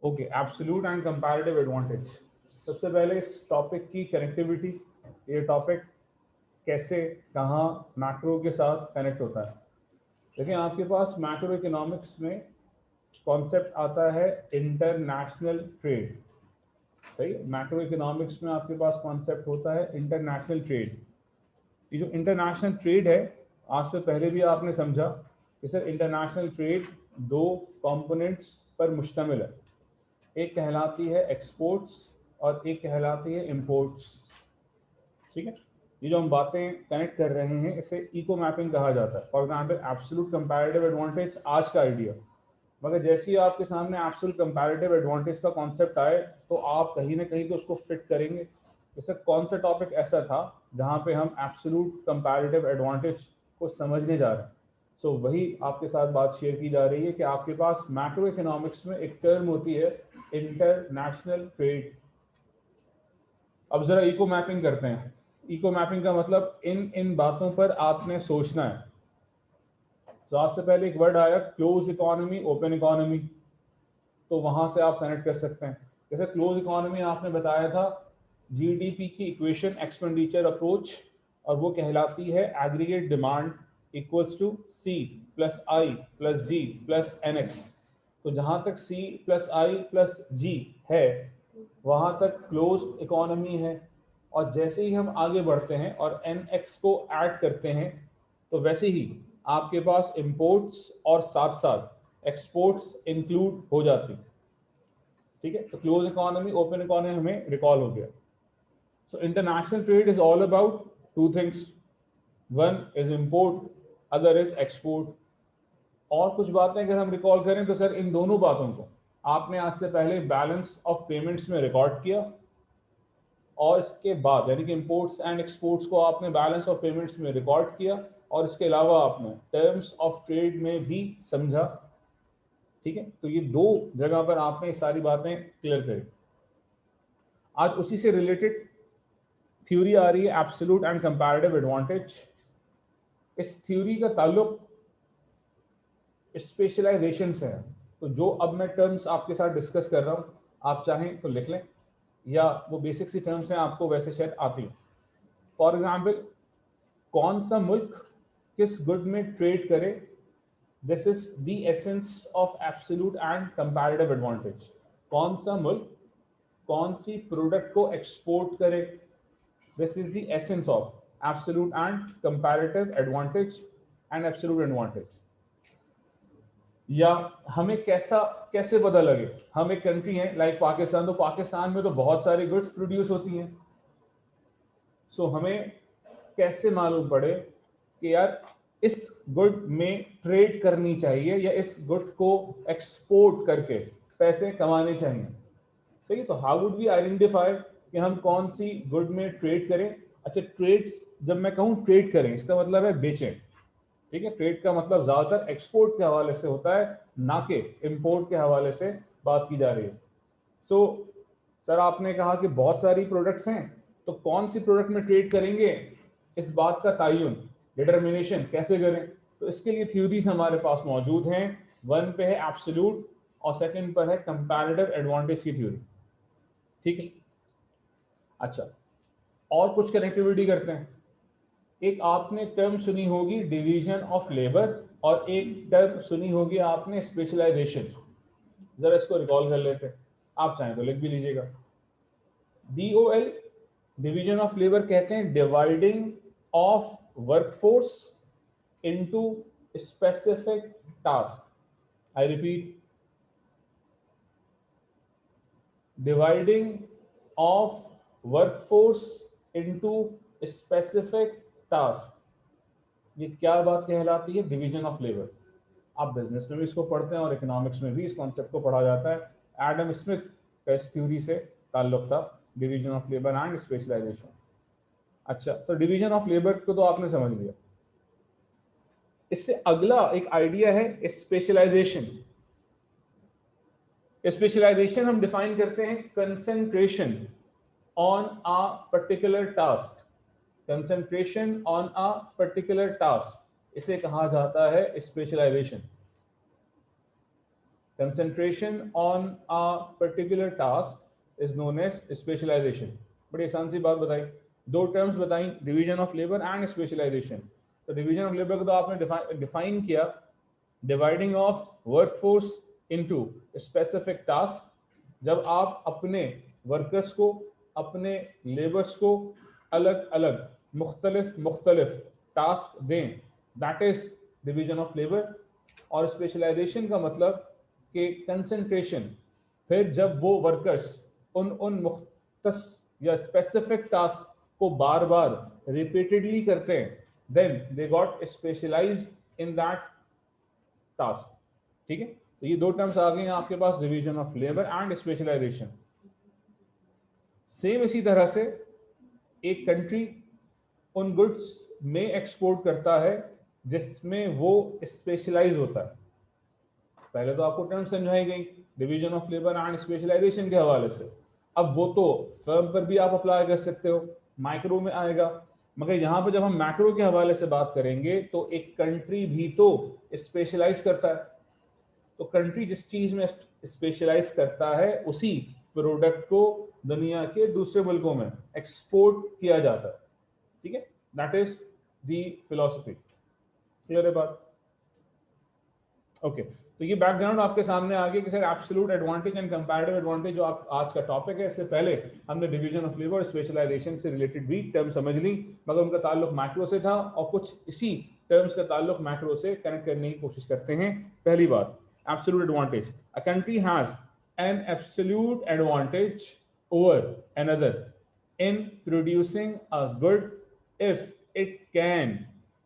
Okay, absolute and comparative advantage. सबसे पहले इस टॉपिक की कनेक्टिविटी, ये टॉपिक कैसे कहाँ मैक्रो के साथ कनेक्ट होता है। देखिए, आपके पास मैक्रो इकोनॉमिक्स में कॉन्सेप्ट आता है इंटरनेशनल ट्रेड। सही, मैक्रो इकोनॉमिक्स में आपके पास कॉन्सेप्ट होता है इंटरनेशनल ट्रेड। ये जो इंटरनेशनल ट्रेड है, आज से पहले भी आपने समझा कि सर इंटरनेशनल ट्रेड दो कंपोनेंट्स पर मुश्तमिल है। एक कहलाती है एक्सपोर्ट्स और एक कहलाती है इंपोर्ट्स। ठीक है, ये जो हम बातें कनेक्ट कर रहे हैं इसे इको मैपिंग कहा जाता है। For example absolute comparative advantage आज का आइडिया, मगर जैसे ही आपके सामने एब्सोल्यूट कंपैरेटिव एडवांटेज का कॉन्सेप्ट आए तो आप कहीं ना कहीं तो उसको फिट करेंगे। जैसे कौन सा टॉपिक ऐसा था जहाँ पे हम एब्सोल्यूट कंपैरेटिव एडवांटेज को समझने जा रहे हैं। सो वही आपके साथ बात शेयर की जा रही है कि आपके पास मैक्रो इकोनॉमिक्स में एक टर्म होती है इंटरनेशनल ट्रेड। अब जरा इको मैपिंग करते हैं। इको मैपिंग का मतलब इन इन बातों पर आपने सोचना है। तो आज से पहले एक वर्ड आया क्लोज इकोनॉमी, ओपन इकोनॉमी, तो वहां से आप कनेक्ट कर सकते हैं। जैसे क्लोज इकोनॉमी आपने बताया था जीडीपी की इक्वेशन एक्सपेंडिचर अप्रोच, और वो कहलाती है aggregate demand equals to C plus I plus G plus N X. तो जहां तक सी प्लस आई प्लस जी है वहां तक क्लोज इकोनॉमी है। और जैसे ही हम आगे बढ़ते हैं और एन एक्स को ऐड करते हैं तो वैसे ही आपके पास इंपोर्ट्स और साथ साथ एक्सपोर्ट्स इंक्लूड हो जाती। ठीक है, तो क्लोज इकोनॉमी ओपन इकोनॉमी हमें रिकॉल हो गया। So international trade is all about two things, one is import, other is export. और कुछ बातें अगर हम रिकॉल करें तो सर इन दोनों बातों को आपने आज से पहले बैलेंस ऑफ पेमेंट्स में रिकॉर्ड किया, और इसके बाद यानी कि इंपोर्ट्स एंड एक्सपोर्ट्स को आपने बैलेंस ऑफ पेमेंट्स में रिकॉर्ड किया, और इसके अलावा आपने टर्म्स ऑफ ट्रेड में भी समझा। ठीक है, तो ये दो जगह पर आपने सारी बातें क्लियर करी। आज उसी से रिलेटेड थ्योरी आ रही है एब्सोल्यूट एंड कंपैरेटिव एडवांटेज। इस थ्योरी का ताल्लुक स्पेशलाइजेशन से है। तो जो अब मैं टर्म्स आपके साथ डिस्कस कर रहा हूँ आप चाहें तो लिख लें, या वो बेसिक सी टर्म्स हैं आपको वैसे शायद आती हैं। फॉर एग्जाम्पल, कौन सा मुल्क किस गुड में ट्रेड करे, this is the essence of absolute and comparative advantage. कौन सा मुल्क कौन सी प्रोडक्ट को एक्सपोर्ट करे, this is the essence of absolute and comparative advantage and absolute advantage. या हमें कैसा कैसे पता लगे, हम एक कंट्री है लाइक पाकिस्तान, तो पाकिस्तान में तो बहुत सारी गुड्स प्रोड्यूस होती हैं। सो हमें कैसे मालूम पड़े कि यार इस गुड में ट्रेड करनी चाहिए या इस गुड को एक्सपोर्ट करके पैसे कमाने चाहिए। सही है, तो हाउ वुड वी आइडेंटिफाई कि हम कौन सी गुड में ट्रेड करें। अच्छा, ट्रेड, जब मैं कहूँ ट्रेड करें इसका मतलब है बेचें। ठीक है, ट्रेड का मतलब ज्यादातर एक्सपोर्ट के हवाले से होता है, ना कि इंपोर्ट के हवाले से बात की जा रही है। सो सर आपने कहा कि बहुत सारी प्रोडक्ट्स हैं, तो कौन सी प्रोडक्ट में ट्रेड करेंगे, इस बात का तयन डिटर्मिनेशन कैसे करें। तो इसके लिए थ्योरीज हमारे पास मौजूद हैं। वन पे है एब्सोल्यूट और सेकंड पर है कंपैरेटिव एडवांटेज की थ्योरी। ठीक है, अच्छा, और कुछ कनेक्टिविटी करते हैं। एक आपने टर्म सुनी होगी डिवीजन ऑफ लेबर, और एक टर्म सुनी होगी आपने स्पेशलाइजेशन। जरा इसको रिकॉल कर लेते हैं, आप चाहें तो लिख भी लीजिएगा। DOL, डिवीजन ऑफ लेबर कहते हैं dividing of workforce into specific task. I repeat, dividing of workforce into specific task. ये क्या बात कहलाती है, डिवीजन ऑफ लेबर। आप बिजनेस में भी इसको पढ़ते हैं और इकोनॉमिक्स में भी इस कॉन्सेप्ट को पढ़ा जाता है। एडम स्मिथ का इस थ्योरी से ताल्लुक था, division of labour and specialisation. अच्छा, तो डिवीजन ऑफ लेबर को तो आपने समझ लिया। इससे अगला एक आइडिया है स्पेशलाइजेशन। स्पेशलाइजेशन हम डिफाइन करते हैं concentration on a particular task. Concentration on a particular task, इसे कहा जाता है specialisation. Concentration on a particular task is known as specialisation. बड़ी आसान सी बात बताई, दो टर्म्स बताई, division of labour and specialisation. तो डिवीजन ऑफ लेबर को तो आपने डिफाइन किया, dividing of workforce into specific task. जब आप अपने वर्कर्स को, अपने लेबर्स को अलग अलग मुख्तलिफ मुख्तलिफ टास्क दें, that is division of labour. और स्पेशलाइजेशन का मतलब कि कंसंट्रेशन, फिर जब वो वर्कर्स उन मुख्तस या स्पेसिफिक टास्क को बार बार रिपीटेडली करते हैं, then they got specialised in that task. ठीक है, तो ये दो टर्म्स आ गए हैं आपके पास, division of labour and specialisation. Same इसी तरह से एक कंट्री उन गुड्स में एक्सपोर्ट करता है जिसमें वो स्पेशलाइज होता है। पहले तो आपको टर्म समझाई गई division of labour and specialisation के हवाले से। अब वो तो फर्म पर भी आप अप्लाई कर सकते हो, माइक्रो में आएगा, मगर यहाँ पे जब हम मैक्रो के हवाले से बात करेंगे तो एक कंट्री भी तो स्पेशलाइज करता है। तो कंट्री जिस चीज में स्पेशलाइज करता है उसी प्रोडक्ट को दुनिया के दूसरे मुल्कों में एक्सपोर्ट किया जाता है। ठीक है, that is the philosophy. Clear है बात? ओके, तो ये बैकग्राउंड आपके सामने आ गया कि sir absolute advantage and comparative advantage जो आप आज का टॉपिक है। इससे पहले हमने डिवीजन ऑफ लेबर और स्पेशलाइजेशन से रिलेटेड भी टर्म समझ ली, मगर उनका ताल्लुक मैक्रो से था और कुछ इसी टर्म्स का ताल्लुक मैक्रो से कनेक्ट करने की कोशिश करते हैं। पहली बात, absolute advantage. A country has an absolute advantage over another in producing a good if it can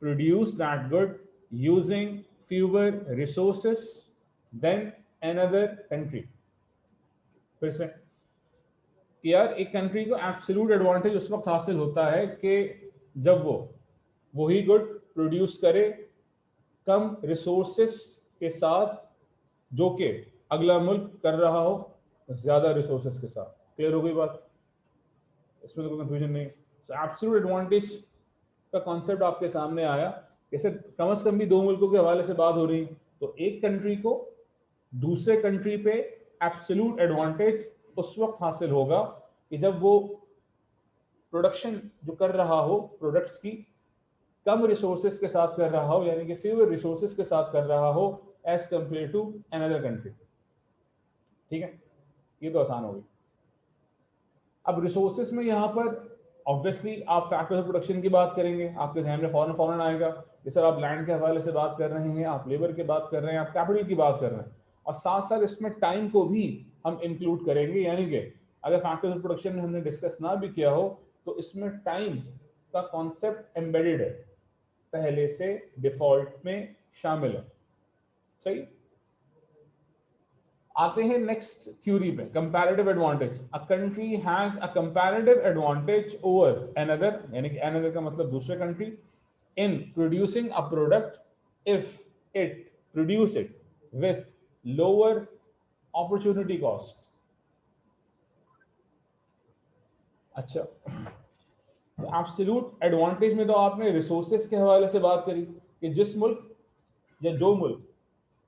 produce that good using fewer resources than another country। फिर से कि यार एक कंट्री को एब्सोल्यूट एडवांटेज उस वक्त हासिल होता है कि जब वो वही गुड प्रोड्यूस करे कम रिसोर्सेस के साथ जो कि अगला मुल्क कर रहा हो ज्यादा रिसोर्सेस के साथ। क्लियर हो गई बात? इसमें तो कोई कंफ्यूजन नहीं। एब्सोल्यूट एडवांटेज का कॉन्सेप्ट आपके सामने आया, जैसे कम से कम भी दो मुल्कों के हवाले से बात हो रही, तो एक कंट्री को दूसरे कंट्री पे एब्सोल्यूट एडवांटेज उस वक्त हासिल होगा कि जब वो प्रोडक्शन जो कर रहा हो प्रोडक्ट्स की कम रिसोर्सेज के साथ कर रहा हो, यानी कि फ्यूअर रिसोर्सेज के साथ कर रहा हो as compare to another country. ठीक है, ये तो आसान हो गई। अब रिसोर्सेज में यहाँ पर ऑब्वियसली आप फैक्टर्स ऑफ प्रोडक्शन की बात करेंगे, आपके जहन में फौरन आएगा कि सर आप लैंड के हवाले से बात कर रहे हैं, आप लेबर की बात कर रहे हैं, आप कैपिटल की बात कर रहे हैं, और साथ साथ इसमें टाइम को भी हम इंक्लूड करेंगे। यानी कि अगर फैक्टर्स ऑफ प्रोडक्शन में हमने डिस्कस ना भी किया हो तो इसमें टाइम का कॉन्सेप्ट एम्बेडेड है, पहले से डिफॉल्ट में शामिल है। सही, आते हैं नेक्स्ट थ्योरी पे, comparative advantage. A country has a comparative advantage over another, यानी कि अनदर का मतलब दूसरे country, in producing a product if it produce it with lower opportunity cost. अच्छा, तो एब्सोल्यूट एडवांटेज में तो आपने रिसोर्सेज के हवाले से बात करी कि जिस मुल्क या जो मुल्क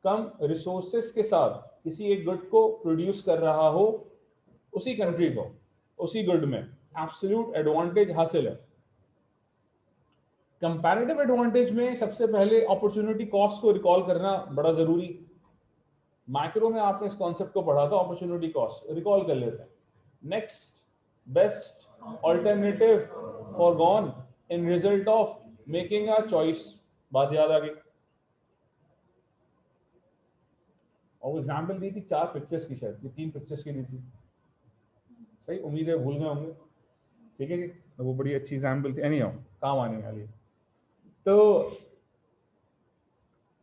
कम रिसोर्सेस के साथ किसी एक गुड को प्रोड्यूस कर रहा हो उसी कंट्री को उसी गुड में एब्सोल्यूट एडवांटेज हासिल है। कंपैरेटिव एडवांटेज में सबसे पहले अपॉर्चुनिटी कॉस्ट को रिकॉल करना बड़ा जरूरी। माइक्रो में आपने इस कॉन्सेप्ट को पढ़ा था, अपॉर्चुनिटी कॉस्ट रिकॉल कर लेते हैं। Next best alternative foregone in result of making a choice, बात याद आ गई। और एग्जाम्पल दी थी 4 पिक्चर्स की, शायद ये 3 पिक्चर्स की दी थी। सही, उम्मीद है भूल गए होंगे। ठीक है जी, तो वो बड़ी अच्छी एग्जाम्पल थी, एनी हाउ काम आने वाली। तो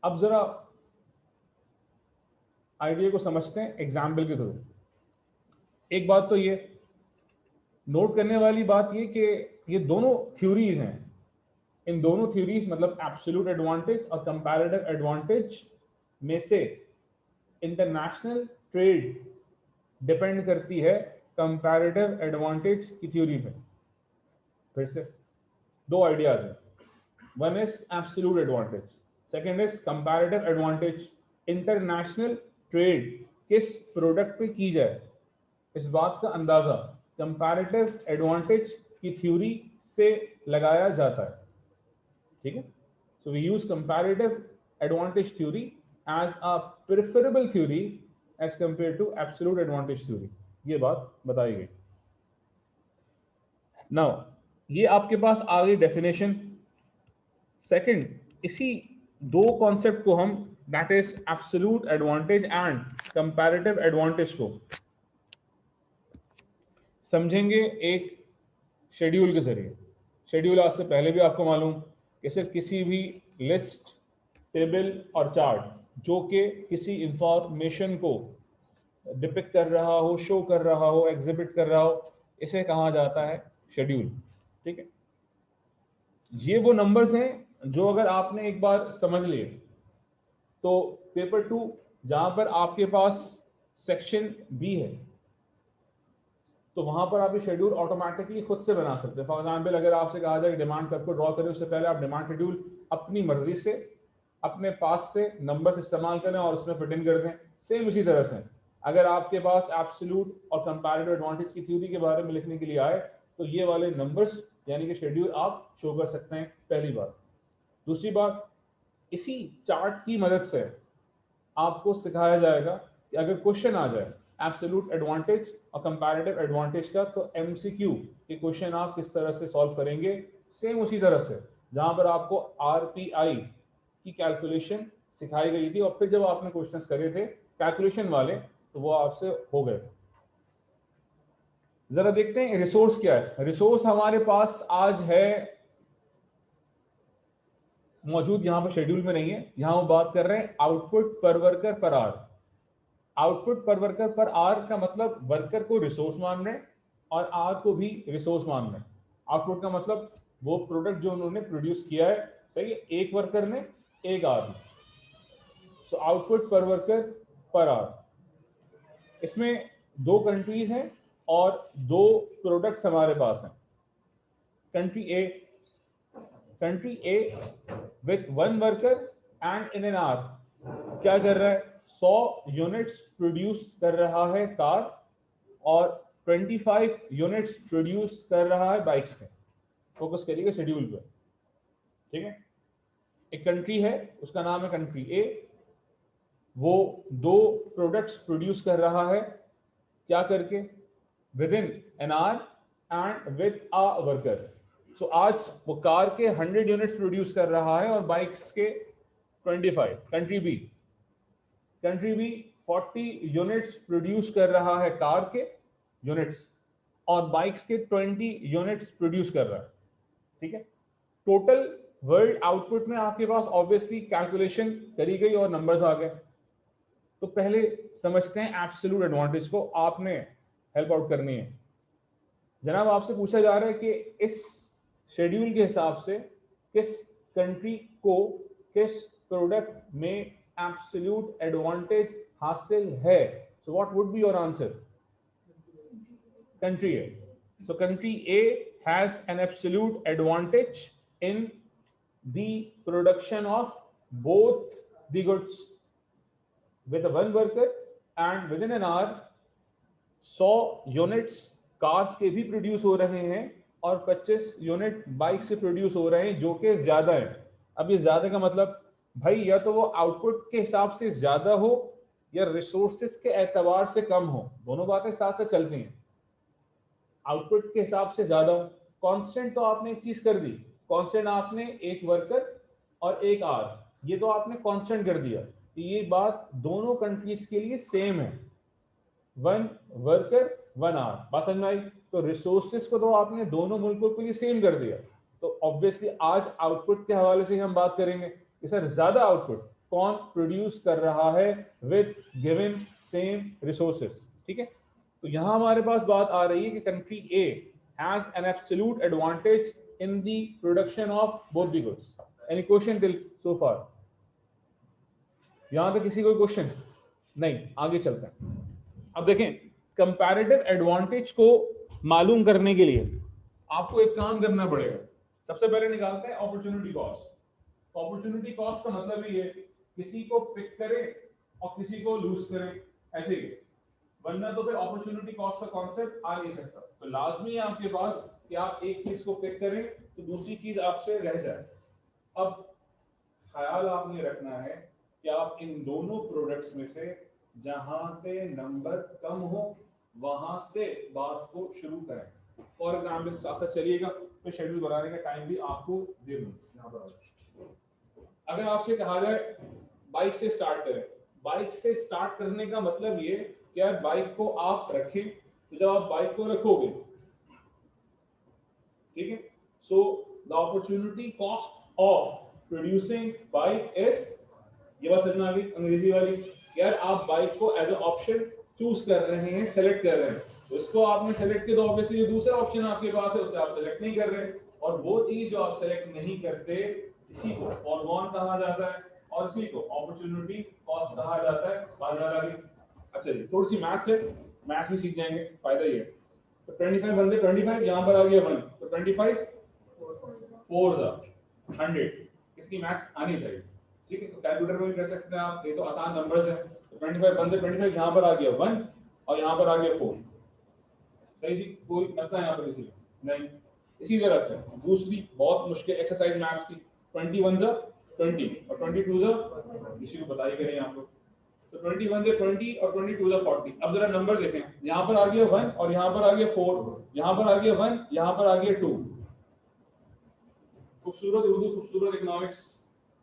अब जरा आइडिया को समझते हैं एग्जाम्पल के थ्रू। एक बात तो ये नोट करने वाली बात ये कि ये दोनों थ्योरीज हैं, इन दोनों थ्योरीज मतलब एब्सोल्यूट एडवांटेज और कंपैरेटिव एडवांटेज में से इंटरनेशनल ट्रेड डिपेंड करती है कंपैरेटिव एडवांटेज की थ्योरी पे। फिर से दो आइडियाज हैं, one is absolute advantage, second is comparative advantage. International trade किस प्रोडक्ट पे की जाए, इस बात का अंदाजा कंपैरेटिव एडवांटेज की थ्योरी से लगाया जाता है। ठीक है, so we use comparative advantage theory as a preferable theory as compare to absolute advantage theory. ये बात बताई गई। नाउ ये आपके पास आ गई डेफिनेशन। सेकंड, इसी दो कॉन्सेप्ट को हम, that is absolute advantage and comparative advantage को समझेंगे एक शेड्यूल के जरिए। शेड्यूल आज से पहले भी आपको मालूम कि सिर्फ किसी भी लिस्ट, टेबल और चार्ट जो कि किसी इंफॉर्मेशन को डिपिक्ट कर रहा हो, शो कर रहा हो, एग्जिबिट कर रहा हो, इसे कहा जाता है शेड्यूल। ठीक है, ये वो नंबर्स हैं जो अगर आपने एक बार समझ लिए तो पेपर 2 जहां पर आपके पास सेक्शन बी है तो वहां पर आप ये शेड्यूल ऑटोमेटिकली खुद से बना सकते हैं। फॉर एग्जाम्पल, अगर आपसे कहा जाए कि डिमांड कर्व को ड्रॉ करें, उससे पहले आप डिमांड शेड्यूल अपनी मर्जी से अपने पास से नंबर इस्तेमाल करें और उसमें फिट इन कर दें। सेम इसी तरह से अगर आपके पास एब्सोल्यूट और कंपैरेटिव एडवांटेज की थ्योरी के बारे में लिखने के लिए आए तो ये वाले नंबर्स यानी कि शेड्यूल आप शो कर सकते हैं, पहली बात। दूसरी बात, इसी चार्ट की मदद से आपको सिखाया जाएगा कि अगर क्वेश्चन आ जाए एब्सोल्यूट एडवांटेज और कंपैरेटिव एडवांटेज का तो एमसीक्यू के क्वेश्चन आप किस तरह से सॉल्व करेंगे। सेम उसी तरह से जहां पर आपको आरपीआई की कैलकुलेशन सिखाई गई थी और फिर जब आपने क्वेश्चंस करे थे कैलकुलेशन वाले तो वो आपसे हो गए। जरा देखते हैं रिसोर्स क्या है। रिसोर्स हमारे पास आज है मौजूद, यहां पर शेड्यूल में नहीं है। यहां वो बात कर रहे हैं आउटपुट पर वर्कर पर आवर। आउटपुट पर वर्कर पर आवर का मतलब वर्कर को रिसोर्स मान रहे हैं और आर को भी रिसोर्स मान रहे हैं। आउटपुट का मतलब वो प्रोडक्ट जो उन्होंने प्रोड्यूस किया है, सही है, एक वर्कर ने एक आवर में। सो आउटपुट पर वर्कर पर आवर। इसमें दो कंट्रीज हैं और दो प्रोडक्ट्स हमारे पास हैं। Country A with one worker and in an our क्या कर रहा है, 100 यूनिट्स प्रोड्यूस कर रहा है कार और 25 यूनिट्स प्रोड्यूस कर रहा है बाइक्स के। फोकस करिएगा शेड्यूल पे। ठीक है, एक कंट्री है उसका नाम है कंट्री ए, वो दो प्रोडक्ट्स प्रोड्यूस कर रहा है, क्या करके, within an hour and with a worker. So आज वो कार के 100 यूनिट्स प्रोड्यूस कर रहा है और बाइक्स के 25। कंट्री बी 40 यूनिट्स प्रोड्यूस कर रहा है कार के यूनिट्स और बाइक्स के 20 यूनिट्स प्रोड्यूस कर रहा है। ठीक है, टोटल वर्ल्ड आउटपुट में आपके पास ऑब्वियसली कैलकुलेशन करी गई और नंबर्स आ गए। तो पहले समझते हैं एब्सोल्यूट एडवांटेज को, आपने हेल्प आउट करनी है। जनाब आपसे पूछा जा रहा है कि इस शेड्यूल के हिसाब से किस कंट्री को किस प्रोडक्ट में एब्सोल्यूट एडवांटेज हासिल है। So what would be your answer? Country A. So country A has an absolute advantage in the production of both the goods with a one worker and within an hour 100 units cars के भी produce हो रहे हैं और 25 unit bike से produce हो रहे हैं जो कि ज्यादा है। अब ये ज्यादा का मतलब भाई या तो वो आउटपुट के हिसाब से ज्यादा हो या रिसोर्सेस के एतबार से कम हो, दोनों बातें साथ साथ चलती हैं। आउटपुट के हिसाब से ज्यादा हो, कांस्टेंट तो आपने एक चीज कर दी, कांस्टेंट आपने एक वर्कर और एक आर, ये तो आपने कांस्टेंट कर दिया। ये बात दोनों कंट्रीज के लिए सेम है, वन वर्कर वन आर। बात समझ में आई? तो रिसोर्सेस को तो आपने दोनों मुल्कों के लिए सेम कर दिया। तो ऑब्वियसली आज आउटपुट के हवाले से हम बात करेंगे कि सर ज्यादा आउटपुट कौन प्रोड्यूस कर रहा है विद गिवन सेम रिसोर्सेस। ठीक है, तो यहां हमारे पास बात आ रही है कि country A has an absolute advantage in the production of both the goods. Any question till so far? यहां तक किसी कोई क्वेश्चन नहीं? आगे चलते हैं। अब देखें, कंपैरेटिव एडवांटेज को मालूम करने के लिए आपको एक काम करना पड़ेगा। सबसे पहले निकालते हैं अपॉर्चुनिटी कॉस्ट। अपॉर्चुनिटी कॉस्ट का मतलब ये है किसी को पिक करें और किसी को लूज करें, ऐसे ही, वरना तो फिर अपॉर्चुनिटी कॉस्ट का कॉन्सेप्ट आ नहीं सकता। तो लाजमी है आपके पास कि आप एक चीज को पिक करें तो दूसरी चीज आपसे रह जाए। अब ख्याल आपने रखना है कि आप इन दोनों प्रोडक्ट्स में से जहां पे नंबर कम हो वहां से बात को शुरू करें। फॉर एग्जाम्पल साथ साथ चलिएगा, तो शेड्यूल बनाने का टाइम भी आपको दे दूँ यहाँ पर। अगर आपसे कहा जाए बाइक से स्टार्ट करें, बाइक से स्टार्ट करने का मतलब ये कि यार बाइक को आप रखें, तो जब आप बाइक को रखोगे, ठीक है, so the opportunity cost of producing bike is, ये बात समझ में आ गई अंग्रेजी वाली, यार आप बाइक को एज अ ऑप्शन चूज कर रहे हैं, सेलेक्ट कर रहे हैं, तो इसको आपने सेलेक्ट किया तो ऑब्वियसली जो दूसरा ऑप्शन आपके पास है उसे आप सेलेक्ट नहीं कर रहे, और वो चीज जो आप सेलेक्ट नहीं करते इसी को फॉरगॉन कहा जाता है और इसी को अपॉर्चुनिटी कॉस्ट कहा जाता है। बात आ गई। अच्छा जी, थोड़ी सी मैथ्स है, मैथ्स भी सीख जाएंगे, फायदा ही है। तो 25 बंदे 25, यहाँ पर आ गया 1, तो 25 4 100, कितनी मैथ्स आनी चाहिए, ठीक है। तो कैलकुलेटर में भी कर सकते हैं आप, ये तो आसान नंबर्स है। तो 25 बंदे 25, यहाँ पर आ गया 1 और यहाँ पर आ गया 4, सही जी, कोई मसला यहाँ पर इसी नहीं। इसी तरह से दूसरी बहुत मुश्किल एक्सरसाइज मैथ्स की, 21 20 और 22 किसी को बताइए करें यहाँ पर, तो 21 से 20 और 22 से 40। अब जरा नंबर देखें, यहाँ पर आ गया 1 और यहाँ पर आ गया 4, यहाँ पर आ गया 1, यहाँ पर आ गया 2। खूबसूरत उर्दू, खूबसूरत इकोनॉमिक्स।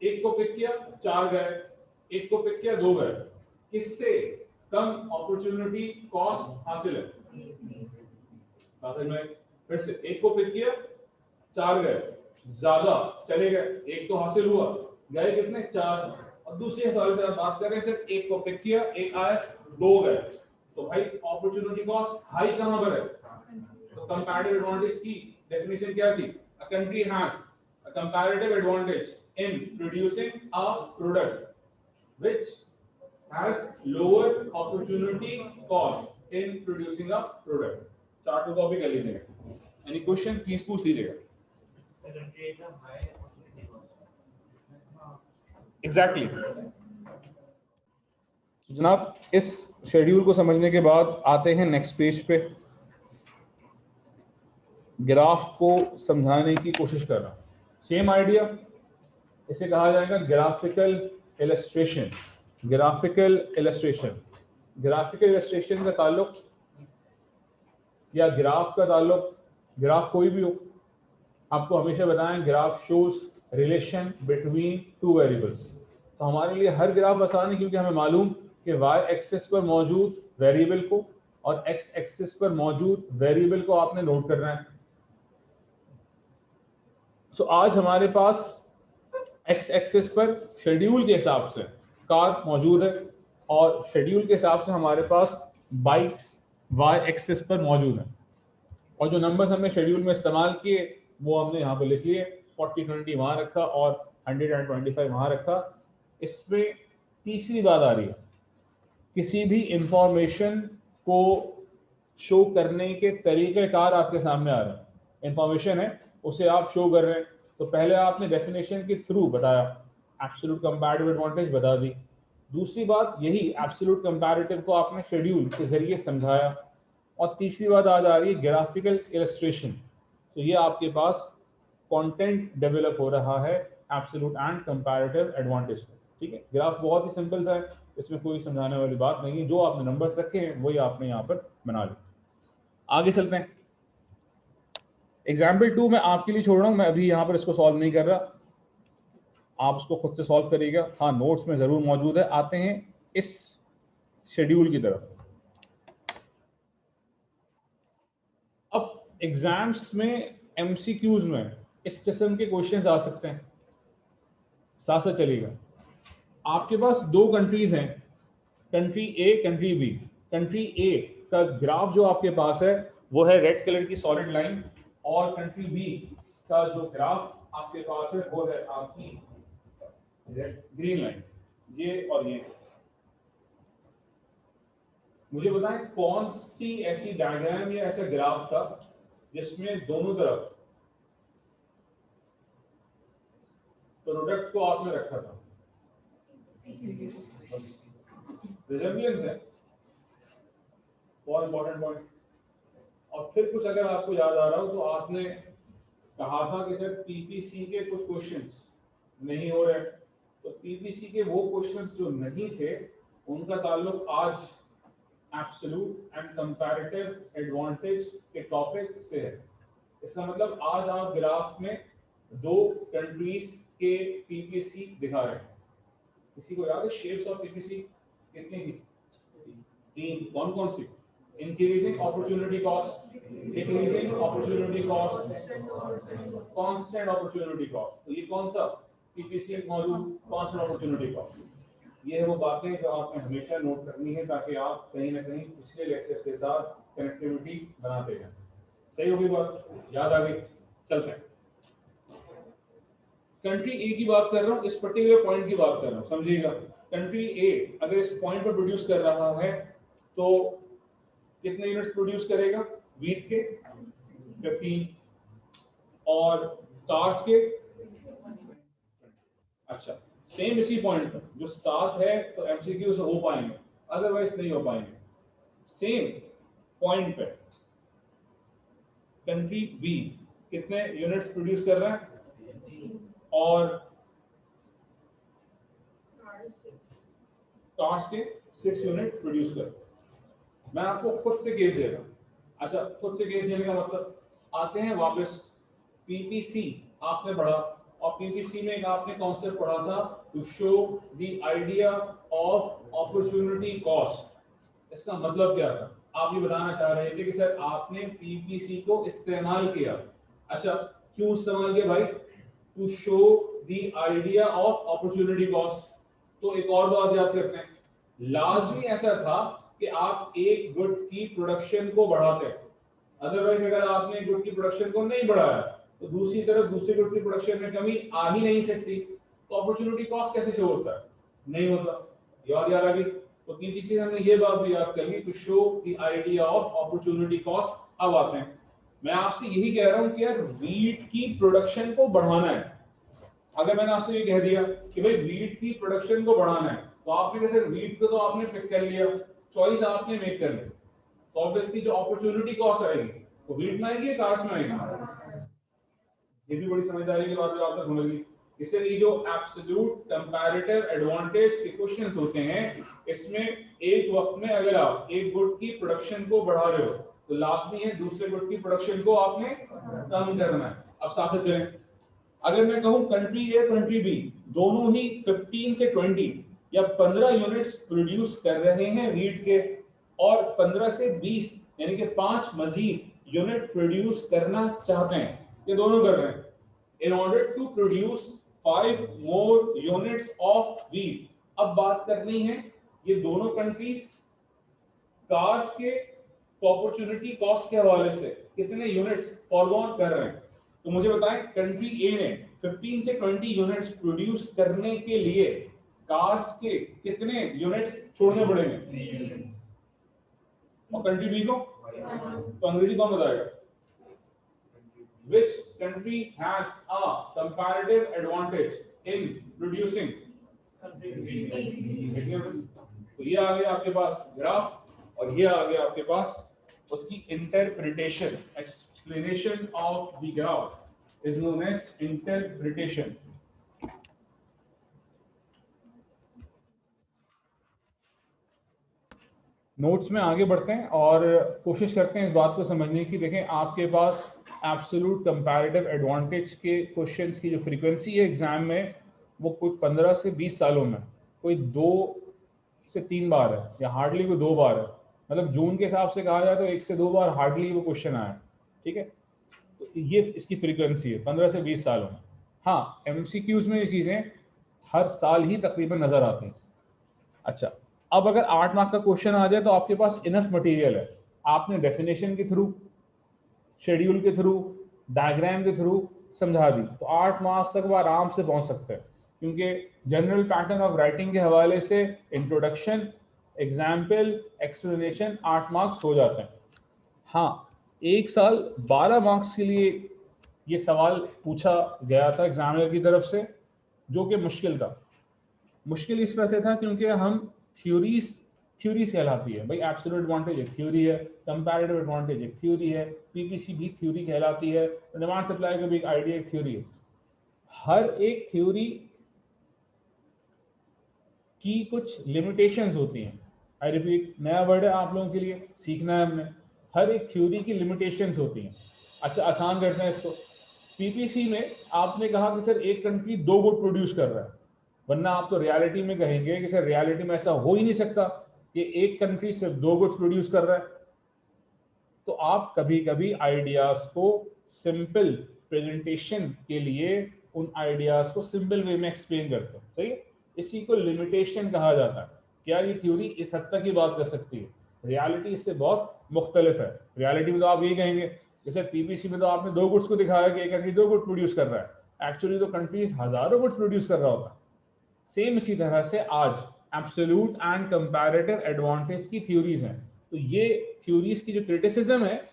एक को पिक किया 4 गए, एक को पिक किया 2 गए, किससे कम अपॉर्चुनिटी कॉस्ट हासिल है? में फिर से एक को पिक किया 4 गए, ज्यादा चले गए, एक तो हासिल हुआ, गए कितने 4। और दूसरे सवाल से बात कर रहे हैं, सिर्फ एक को पिक किया, एक आया 2 गए, तो भाई अपॉर्चुनिटी कॉस्ट हाई कहां पर है? तो कंपैरेटिव एडवांटेज की डेफिनेशन क्या थी? A country has a comparative advantage in producing a product which has lower opportunity cost in producing a product. Chart को कॉपी कर लीजिएगा, एनी क्वेश्चन प्लीज पूछ लीजिएगा। एग्जैक्टली जनाब, इस शेड्यूल को समझने के बाद आते हैं नेक्स्ट पेज पे, ग्राफ को समझाने की कोशिश कर रहा हूं। सेम आइडिया, इसे कहा जाएगा graphical illustration. Graphical illustration, graphical illustration का ताल्लुक या ग्राफ का ताल्लुक, ग्राफ कोई भी हो, आपको हमेशा बताएं graph shows relation between two variables. तो हमारे लिए हर ग्राफ आसान है क्योंकि हमें मालूम कि वाई एक्सिस पर मौजूद वेरिएबल को और एक्स एक्सिस पर मौजूद वेरिएबल को आपने नोट करना है। सो आज हमारे पास एक्स एक्सिस पर शेड्यूल के हिसाब से कार मौजूद है और शेड्यूल के हिसाब से हमारे पास बाइक्स वाई एक्सिस पर मौजूद है, और जो नंबर्स हमने शेड्यूल में इस्तेमाल किए वो हमने यहाँ पे लिख लिए, 40 20 वहाँ रखा और 125 वहाँ रखा। इसमें तीसरी बात आ रही है, किसी भी इंफॉर्मेशन को शो करने के तरीक़ेकार आपके सामने आ रहे हैं, इंफॉर्मेशन है उसे आप शो कर रहे हैं, तो पहले आपने डेफिनेशन के थ्रू बताया, एब्सोल्यूट कंपैरेटिव एडवांटेज बता दी। दूसरी बात यही एब्सोल्यूट कंपैरेटिव को आपने शेड्यूल के जरिए समझाया, और तीसरी बात आज आ रही है ग्राफिकल इलस्ट्रेशन। तो ये आपके पास कंटेंट डेवलप हो रहा है एब्सोल्यूट एंड कंपैरेटिव एडवांटेज। ठीक है, ग्राफ बहुत ही सिंपल सा है, इसमें कोई समझाने वाली बात नहीं है, जो आपने नंबर्स रखे हैं वही आपने यहाँ पर बना लिया। आगे चलते हैं, एग्जाम्पल 2 मैं आपके लिए छोड़ रहा हूँ, मैं अभी यहाँ पर इसको सॉल्व नहीं कर रहा, आप उसको खुद से सॉल्व करिएगा, हाँ नोट्स में जरूर मौजूद है। आते हैं इस शेड्यूल की तरफ। अब एग्जाम्स में एमसीक्यूज में इस किस्म के क्वेश्चंस आ सकते हैं, साथ साथ चलिएगा। आपके पास दो कंट्रीज हैं, country A country B. Country A का ग्राफ जो आपके पास है वो है रेड कलर की सॉलिड लाइन, और कंट्री बी का जो ग्राफ आपके पास है वो है आपकी ग्रीन लाइन, ये और ये। मुझे बताएं कौन सी ऐसी डायग्राम या ऐसा ग्राफ था जिसमें दोनों तरफ प्रोडक्ट को आपने रखा था? रिजेम्बलेंस है, बहुत इंपॉर्टेंट पॉइंट। और फिर कुछ अगर आपको याद आ रहा हो तो आपने कहा था कि सर पीपीसी के कुछ क्वेश्चंस नहीं हो रहे, तो पीपीसी के वो क्वेश्चंस जो नहीं थे उनका ताल्लुक आज एब्सोल्यूट एंड कंपैरेटिव एडवांटेज के टॉपिक से है। इसका मतलब आज आप ग्राफ में दो कंट्रीज के पीपीसी दिखा रहे हैं। किसी को याद है शेप्स ऑफ पीपीसी कितनी थी? तीन। कौन कौन सी? Increasing opportunity cost, decreasing opportunity cost, constant opportunity cost. तो ये कौन सा PPC module? Constant opportunity cost. ये है वो बातें जो आपने हमेशा नोट करनी है ताकि आप कहीं ना कहीं पिछले लेक्चर्स के साथ कनेक्टिविटी बनाते जाएं। सही होगी बात? याद आ गई? चलते हैं। कंट्री ए की बात कर रहा हूँ, इस पर्टिकुलर पॉइंट की बात कर रहा हूँ, समझिएगा। कंट्री ए अगर इस पॉइंट पर प्रोड्यूस कर रहा है तो कितने यूनिट्स प्रोड्यूस करेगा? व्हीट के 15 और कार्स के। अच्छा, सेम इसी पॉइंट पर जो 7 है तो एमसीक्यू से हो पाएंगे, अदरवाइज नहीं हो पाएंगे। सेम पॉइंट पे कंट्री बी कितने यूनिट्स प्रोड्यूस कर रहा है और कार्स के 6 यूनिट प्रोड्यूस कर। मैं आपको खुद से केस दे रहा हूं। अच्छा, खुद से केस देने का मतलब, आते हैं वापस पीपीसी आपने पढ़ा और पीपीसी में एक आपने कॉन्सेप्ट पढ़ा था, to show the idea of opportunity cost. इसका मतलब क्या था? आप ये बताना चाह रहे थे कि सर आपने पीपीसी को इस्तेमाल किया। अच्छा, क्यों इस्तेमाल किया भाई? To show the idea of opportunity cost. तो एक और बात याद करते हैं, लाजमी ऐसा था कि आप एक गुड की प्रोडक्शन को बढ़ाते हैं, अदरवाइज अगर आपने गुड की प्रोडक्शन को नहीं बढ़ाया तो दूसरी तरफ दूसरे गुड की प्रोडक्शन में कमी आ ही नहीं सकती, तो अपॉर्चुनिटी कॉस्ट कैसे शो होता है? नहीं होता। याद आ गई? तो पीपीसी हमने ये बात भी याद कर ली, to show the idea of opportunity cost. अब आते हैं, मैं आपसे यही कह रहा हूं कि यार व्हीट की प्रोडक्शन को बढ़ाना है। अगर मैंने आपसे ये कह दिया कि भाई व्हीट की प्रोडक्शन को बढ़ाना है, तो आपने कैसे व्हीट को तो आपने पिक कर लिया, चॉइस आपने मेक कर ली, तो ऑब्वियसली जो अपॉर्चुनिटी कॉस्ट आएगी वो व्हीट में आएगी, कार्स में आएगी। ये भी बड़ी समझदारी की बात है, आपने समझ ली। इसलिए जो एब्सोल्यूट कंपैरेटिव एडवांटेज के क्वेश्चंस होते हैं, इसमें एक वक्त में अगर आप एक गुड की प्रोडक्शन को बढ़ा रहे हो तो लाजमी है दूसरे गुड की प्रोडक्शन को आपने कम करना है। अब साथ से चलें, अगर मैं कहूं कंट्री ए कंट्री बी दोनों ही 15 से 20 या 15 यूनिट्स प्रोड्यूस कर रहे हैं व्हीट के, और 15 से 20 यानी कि 5 मजीद यूनिट प्रोड्यूस करना चाहते हैं, ये दोनों कर रहे हैं, in order to produce 5 more units of wheat. अब बात करनी है ये दोनों कंट्रीज कार्स के अपॉर्चुनिटी कॉस्ट के हवाले से कितने यूनिट्स फॉरगॉन कर रहे हैं। तो मुझे बताएं, कंट्री ए ने 15 से 20 यूनिट्स प्रोड्यूस करने के लिए कार्स के कितने यूनिट्स छोड़ने पड़ेंगे, और कंट्री बी को? तो अंग्रेजी कौन बताएगा? Which country has a comparative advantage in producing? तो ये आ गया आपके पास ग्राफ, और ये आ गया आपके पास उसकी interpretation. Explanation of the graph is known as interpretation. Notes में आगे बढ़ते हैं और कोशिश करते हैं इस बात को समझने की। देखें, आपके पास एब्सोल्यूट कंपैरेटिव एडवांटेज के क्वेश्चंस की जो फ्रीक्वेंसी है एग्जाम में, वो कोई 15 से 20 सालों में कोई 2 से 3 बार है, या हार्डली कोई 2 बार है। मतलब जून के हिसाब से कहा जाए तो 1 से 2 बार हार्डली वो क्वेश्चन आया, ठीक है। तो ये इसकी फ्रीक्वेंसी है 15 से 20 सालों में। हाँ, एमसीक्यूज में ये चीज़ें हर साल ही तकरीबन नज़र आती हैं। अच्छा, अब अगर 8 मार्क का क्वेश्चन आ जाए तो आपके पास इनफ मटेरियल है, आपने डेफिनेशन के थ्रू, शेड्यूल के थ्रू, डायग्राम के थ्रू समझा दी, तो 8 मार्क्स तक वो आराम से पहुंच सकते हैं, क्योंकि जनरल पैटर्न ऑफ राइटिंग के हवाले से इंट्रोडक्शन, एग्जाम्पल, एक्सप्लेनेशन 8 मार्क्स हो जाते हैं। हाँ, एक साल 12 मार्क्स के लिए ये सवाल पूछा गया था एग्जामिनर की तरफ से, जो कि मुश्किल था। मुश्किल इस वजह से था क्योंकि हम थ्योरीज थ्योरीज कहलाती है भाई। एब्सोल्यूट एडवांटेज एक थ्योरी है, कंपैरेटिव एडवांटेज एक थ्योरी है, पीपीसी भी थ्योरी कहलाती है, डिमांड सप्लाई का भी एक आइडिया एक थ्योरी है। हर एक थ्योरी की कुछ लिमिटेशंस होती हैं। आई रिपीट, नया वर्ड है आप लोगों के लिए, सीखना है हमने। हर एक थ्योरी की लिमिटेशंस होती हैं। अच्छा, आसान करते हैं इसको। पीपीसी में आपने कहा कि सर एक कंट्री 2 गुड प्रोड्यूस कर रहा है, वरना आप तो रियलिटी में कहेंगे कि सर रियलिटी में ऐसा हो ही नहीं सकता कि एक कंट्री सिर्फ 2 गुड्स प्रोड्यूस कर रहा है। तो आप कभी कभी आइडियाज को सिंपल प्रेजेंटेशन के लिए उन आइडियाज को सिंपल वे में एक्सप्लेन करते हैं, सही है। इसी को लिमिटेशन कहा जाता है। क्या ये थ्योरी इस हद तक ही बात कर सकती है, रियलिटी इससे बहुत मुख्तलिफ है। रियलिटी में तो आप ये कहेंगे जैसे पीपीसी में तो आपने 2 गुड्स को दिखाया कि एक कंट्री 2 गुड प्रोड्यूस कर रहा है, एक्चुअली तो कंट्रीज हजारों गुड्स प्रोड्यूस कर रहा होता है। सेम इसी तरह से आज एब्सोल्यूट एंड कंपैरेटिव एडवांटेज की थ्योरीज हैं। तो ये थ्योरीज की जो क्रिटिसिज्म है,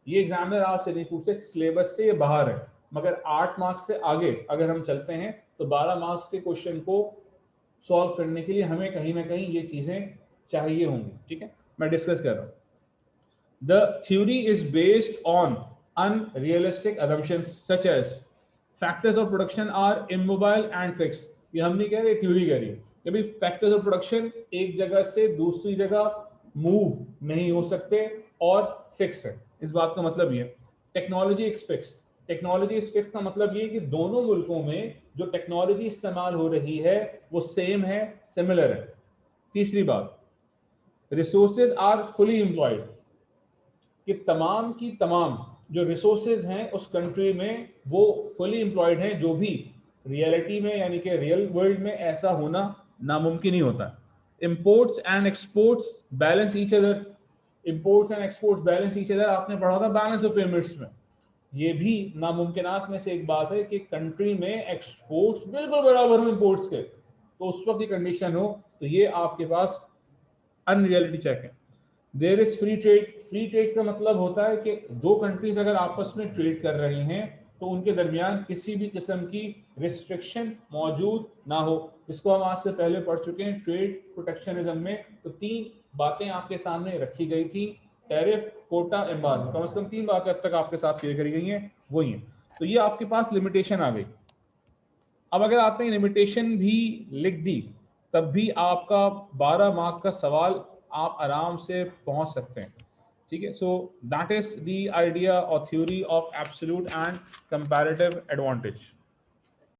ये एग्जामिनर आपसे नहीं पूछते, सिलेबस से ये बाहर है, मगर 8 मार्क्स से आगे अगर हम चलते हैं तो 12 मार्क्स के क्वेश्चन को सॉल्व करने के लिए हमें कहीं ना कहीं ये चीजें चाहिए होंगी। ठीक है, मैं डिस्कस कर रहा हूँ। The theory is based on unrealistic assumptions such as factors of production are immobile and fixed। ये हम नहीं कह रहे, थ्योरी कह रही है कि भाई फैक्टर्स ऑफ प्रोडक्शन एक जगह से दूसरी जगह मूव नहीं हो सकते और फिक्स है। इस बात का मतलब ये, technology is fixed. Technology is fixed का मतलब ये कि दोनों मुल्कों में जो टेक्नोलॉजी इस्तेमाल हो रही है वो सेम है, सिमिलर है। तीसरी बात, रिसोर्सेज आर फुली एम्प्लॉयड, कि तमाम की तमाम जो रिसोर्सेज हैं उस कंट्री में वो फुली एम्प्लॉयड हैं, जो भी रियलिटी में यानी कि रियल वर्ल्ड में ऐसा होना नामुमकिन ही होता है। Imports and exports balance each other. Imports and exports balance each other आपने पढ़ा था बैलेंस ऑफ पेमेंट्स में। ये भी नामुमकिनात में से एक बात है कि कंट्री में एक्सपोर्ट्स बिल्कुल बराबर हो इंपोर्ट्स के, तो उस वक्त की कंडीशन हो तो ये आपके पास अनरियलिटी चेक है। There is free trade. Free trade का मतलब होता है कि दो कंट्रीज अगर आपस में ट्रेड कर रही हैं तो उनके दरमियान किसी भी किस्म की रिस्ट्रिक्शन मौजूद ना हो, जिसको हम आज से पहले पढ़ चुके हैं ट्रेड प्रोटेक्शनिज्म में। तो 3 बातें आपके सामने रखी गई थी, टैरिफ, कोटा, एम्बार्गो। कम से कम 3 बातें अब तक आपके साथ शेयर करी गई हैं, वही हैं। तो ये आपके पास लिमिटेशन आ गई। अब अगर आपने लिमिटेशन भी लिख दी तब भी आपका 12 मार्क का सवाल आप आराम से पहुंच सकते हैं। ठीक है, so that is the idea और theory of absolute and comparative advantage.